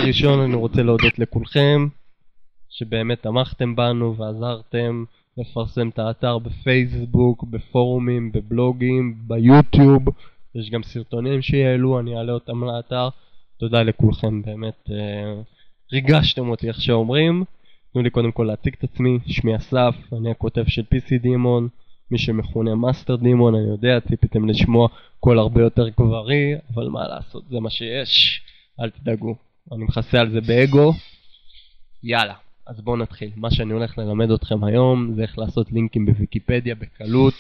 ראשון אני רוצה להודות לכולכם שבאמת תמכתם בנו ועזרתם לפרסם את האתר בפייסבוק, בפורומים, בבלוגים, ביוטיוב. יש גם סרטונים שיעלו, אני אעלה אותם לאתר. תודה לכולכם, באמת ריגשתם אותי איך שאומרים. תנו לי קודם כל להציג את עצמי, שמי אסף, אני הכותב של PC דימון, מי שמכונה מאסטר דימון, אני יודע, ציפיתם לשמוע קול הרבה יותר גברי, אבל מה לעשות, זה מה שיש, אל תדאגו, אני מכסה על זה באגו. יאללה, אז בואו נתחיל. מה שאני הולך ללמד אתכם היום זה איך לעשות לינקים בוויקיפדיה בקלות,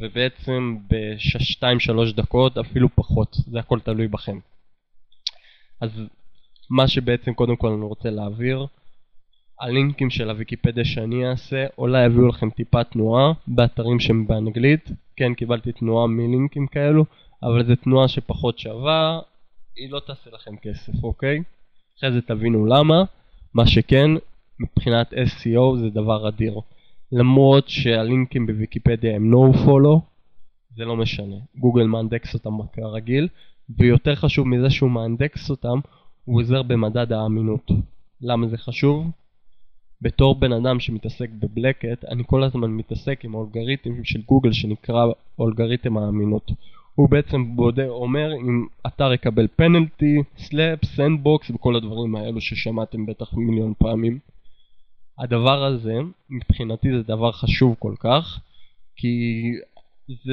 ובעצם ב2-3 דקות, אפילו פחות, זה הכל תלוי בכם. אז מה שבעצם קודם כל אני רוצה להעביר, הלינקים של הוויקיפדיה שאני אעשה, אולי יביאו לכם טיפה תנועה באתרים שהם באנגלית. כן, קיבלתי תנועה מלינקים כאלו, אבל זו תנועה שפחות שווה, היא לא תעשה לכם כסף, אוקיי? אחרי זה תבינו למה. מה שכן, מבחינת SEO זה דבר אדיר. למרות שהלינקים בוויקיפדיה הם no follow, זה לא משנה. גוגל מאנדקס אותם כרגיל, ויותר חשוב מזה שהוא מאנדקס אותם, הוא עוזר במדד האמינות. למה זה חשוב? בתור בן אדם שמתעסק בבלקט, אני כל הזמן מתעסק עם האלגוריתם של גוגל שנקרא אלגוריתם האמינות. הוא בעצם אומר אם אתר יקבל פנלטי, סלאפ, סנדבוקס וכל הדברים האלו ששמעתם בטח מיליון פעמים. הדבר הזה, מבחינתי זה דבר חשוב כל כך, כי זה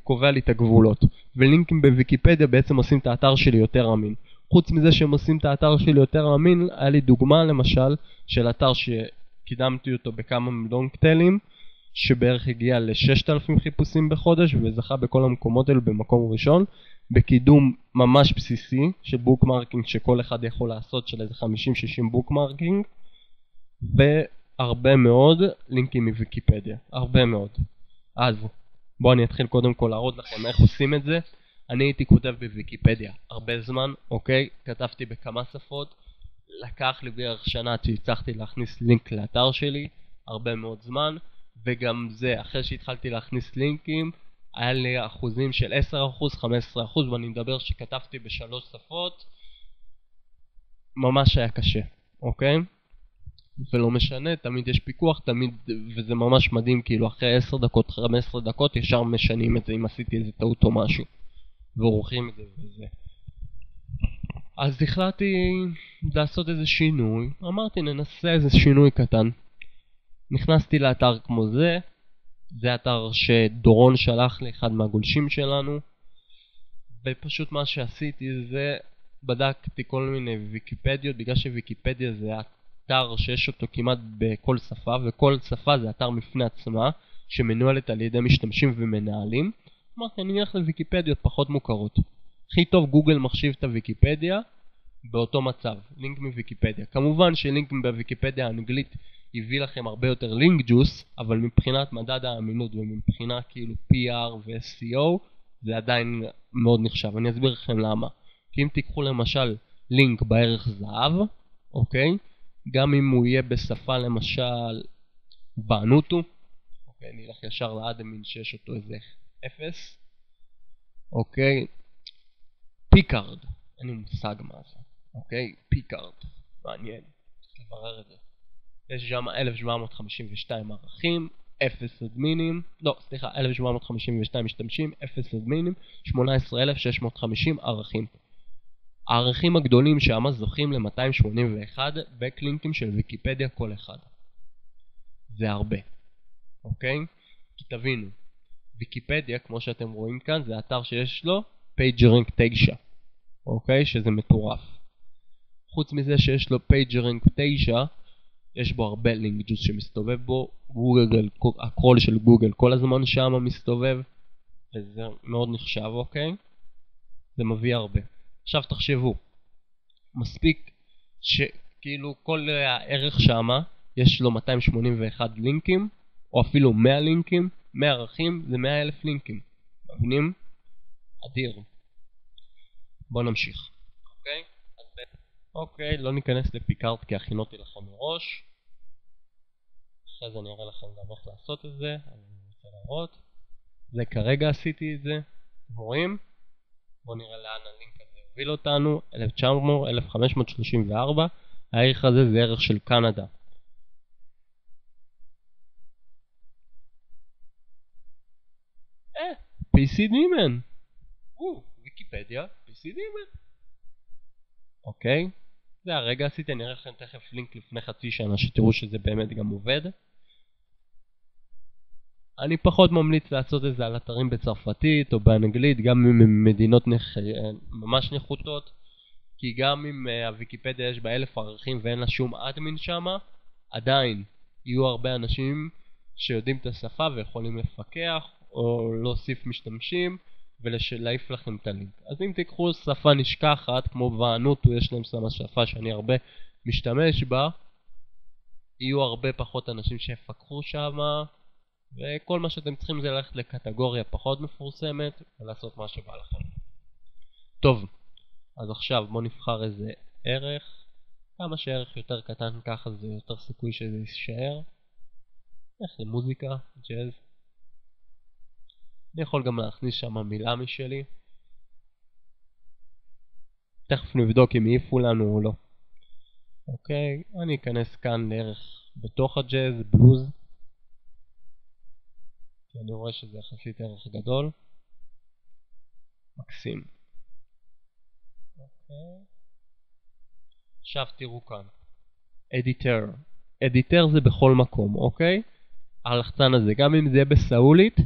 קובע לי את הגבולות. ולינקים בוויקיפדיה בעצם עושים את האתר שלי יותר אמין. חוץ מזה שהם עושים את האתר שלי יותר אמין, היה לי דוגמה למשל של אתר שקידמתי אותו בכמה לונגטיילים, שבערך הגיע ל-6,000 חיפושים בחודש, וזכה בכל המקומות האלו במקום ראשון, בקידום ממש בסיסי של בוקמרקינג שכל אחד יכול לעשות, של איזה 50-60 בוקמרקינג, והרבה מאוד לינקים מוויקיפדיה, הרבה מאוד. אז בואו אני אתחיל קודם כל להראות לכם איך עושים את זה. אני הייתי כותב בוויקיפדיה הרבה זמן, אוקיי? כתבתי בכמה שפות, לקח לי בערך שנה שהצלחתי להכניס לינק לאתר שלי, הרבה מאוד זמן, וגם זה, אחרי שהתחלתי להכניס לינקים, היה לי אחוזים של 10%, 15%, ואני מדבר שכתבתי בשלוש שפות, ממש היה קשה, אוקיי? ולא משנה, תמיד יש פיקוח, תמיד, וזה ממש מדהים, כאילו אחרי 10 דקות, 15 דקות, ישר משנים את זה, אם עשיתי איזה טעות או משהו. ועורכים את זה וזה. אז החלטתי לעשות איזה שינוי, אמרתי ננסה איזה שינוי קטן. נכנסתי לאתר כמו זה, זה אתר שדורון שלח לי, אחד מהגולשים שלנו, ופשוט מה שעשיתי זה, בדקתי כל מיני ויקיפדיות, בגלל שוויקיפדיה זה אתר שיש אותו כמעט בכל שפה, וכל שפה זה אתר מפני עצמה, שמנוהלת על ידי משתמשים ומנהלים. אמרתי, אני אלך לוויקיפדיות פחות מוכרות. הכי טוב גוגל מחשיב את הוויקיפדיה באותו מצב, לינק מוויקיפדיה. כמובן שלינק בוויקיפדיה האנגלית הביא לכם הרבה יותר לינק ג'וס, אבל מבחינת מדד האמינות ומבחינה כאילו PR ו-SEO זה עדיין מאוד נחשב. אני אסביר לכם למה. כי אם תיקחו למשל לינק בערך זהב, אוקיי? גם אם הוא יהיה בשפה למשל באנוטו, אוקיי, אני אלך ישר לאדמין שיש אותו איזה 0, אוקיי, פיקארד, אין לי מושג מה זה, אוקיי, פיקארד, מעניין, צריך לברר את זה. יש שם 1752 ערכים, 0 אדמינים, לא, סליחה, 1752 משתמשים, 0 אדמינים, 18,650 ערכים. הערכים הגדולים שם זוכים ל-281 בקלינקים של ויקיפדיה כל אחד. זה הרבה, אוקיי? כי תבינו, ויקיפדיה, כמו שאתם רואים כאן, זה אתר שיש לו PageRank 9, אוקיי? שזה מטורף. חוץ מזה שיש לו PageRank 9, יש בו הרבה לינק ג'וס שמסתובב בו, גוגל, הקרול של גוגל כל הזמן שם מסתובב, וזה מאוד נחשב, אוקיי? זה מביא הרבה. עכשיו תחשבו, מספיק שכאילו כל הערך שם, יש לו 281 לינקים, או אפילו 100 לינקים, 100 ערכים זה 100,000 לינקים. מבינים? אדיר. בואו נמשיך. אוקיי? אוקיי, לא ניכנס לפיקארד כי הכינותי לכם מראש. אחרי זה אני אראה לכם גם איך לעשות את זה. אני רוצה להראות. זה כרגע עשיתי את זה. רואים? בואו נראה לאן הלינק הזה יוביל אותנו 1534, הערך הזה זה ערך של קנדה. PC Demon. ויקיפדיה, PC Demon. אוקיי, זה הרגע עשיתי, אני אראה לכם תכף לינק לפני חצי שנה שתראו שזה באמת גם עובד. אני פחות ממליץ לעשות את זה על אתרים בצרפתית או באנגלית, גם אם הם מדינות ממש נחותות, כי גם אם הוויקיפדיה יש בה 1000 ערכים ואין לה שום אדמין שמה, עדיין יהיו הרבה אנשים שיודעים את השפה ויכולים לפקח או להוסיף משתמשים ולהעיף לכם את הלינק. אז אם תיקחו שפה נשכחת כמו ואנוטו, יש להם שפה שאני הרבה משתמש בה, יהיו הרבה פחות אנשים שיפקחו שמה, וכל מה שאתם צריכים זה ללכת לקטגוריה פחות מפורסמת ולעשות מה שבא לכם. טוב, אז עכשיו בואו נבחר איזה ערך. כמה שערך יותר קטן ככה זה יותר סיכוי שזה יישאר. איך זה מוזיקה, ג'אז. אני יכול גם להכניס שם מילה משלי. תכף נבדוק אם יעיפו לנו או לא. אוקיי, אני אכנס כאן לערך בתוך הג'אז, בלוז. כי אני רואה שזה יחסית ערך גדול. מקסים. אוקיי. עכשיו תראו כאן. אדיטר. אדיטר זה בכל מקום, אוקיי? הלחצן הזה, גם אם זה יהיה בסאולית,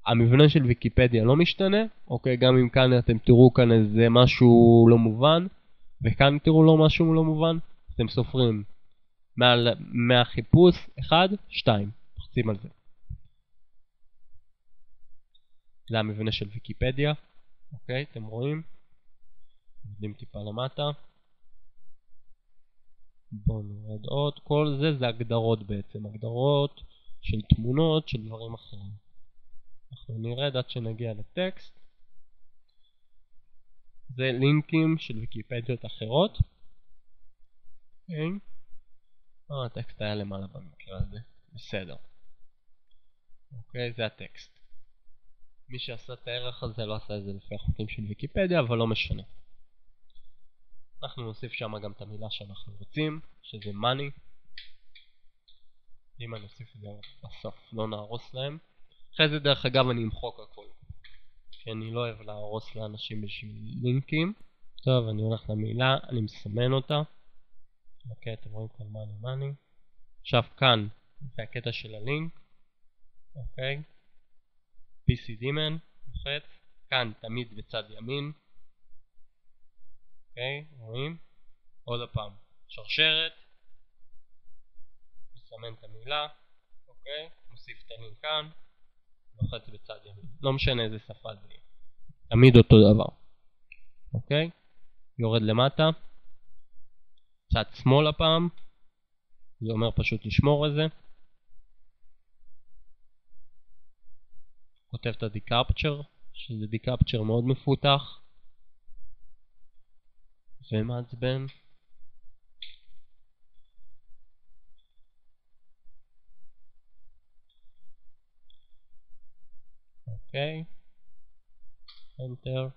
המבנה של ויקיפדיה לא משתנה, אוקיי? גם אם כאן אתם תראו כאן איזה משהו לא מובן, וכאן תראו לו משהו לא מובן, אתם סופרים מהחיפוש 1, 2, לחצים על זה. זה המבנה של ויקיפדיה, אוקיי? אתם רואים? עובדים טיפה למטה. בואו נרד עוד. כל זה הגדרות בעצם, הגדרות של תמונות, של דברים אחרים. אנחנו נרד עד שנגיע לטקסט. זה לינקים של ויקיפדיות אחרות. אוקיי. הטקסט היה למעלה במקרה הזה. בסדר. אוקיי, זה הטקסט. מי שעשה את הערך הזה לא עשה את זה לפי החוקים של ויקיפדיה, אבל לא משנה. אנחנו נוסיף שם גם את המילה שאנחנו רוצים, שזה money. אם אני אוסיף את זה בסוף, לא נהרוס להם. אחרי זה דרך אגב אני אמחוק הכל, כי אני לא אוהב להרוס לאנשים בשביל לינקים. טוב, אני הולך למילה, אני מסמן אותה. אוקיי, אתם רואים כאן money. עכשיו כאן, זה הקטע של הלינק. אוקיי. PC Demon, לוחץ. כאן תמיד בצד ימין. אוקיי, רואים? עוד פעם, שרשרת. מסמן את המילה. אוקיי, מוסיף את הלינק כאן. לוחץ בצד ימין. לא משנה איזה שפה זה יהיה. תמיד אותו דבר. אוקיי? יורד למטה. צד שמאל הפעם. זה אומר פשוט לשמור את זה. כותב את הדיקפצ'ר, שזה דיקפצ'ר מאוד מפותח. ומעצבן. אוקיי. Enter.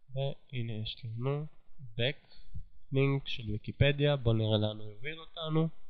והנה יש לנו back link של ויקיפדיה. בואו נראה לאן הוא יוביל אותנו.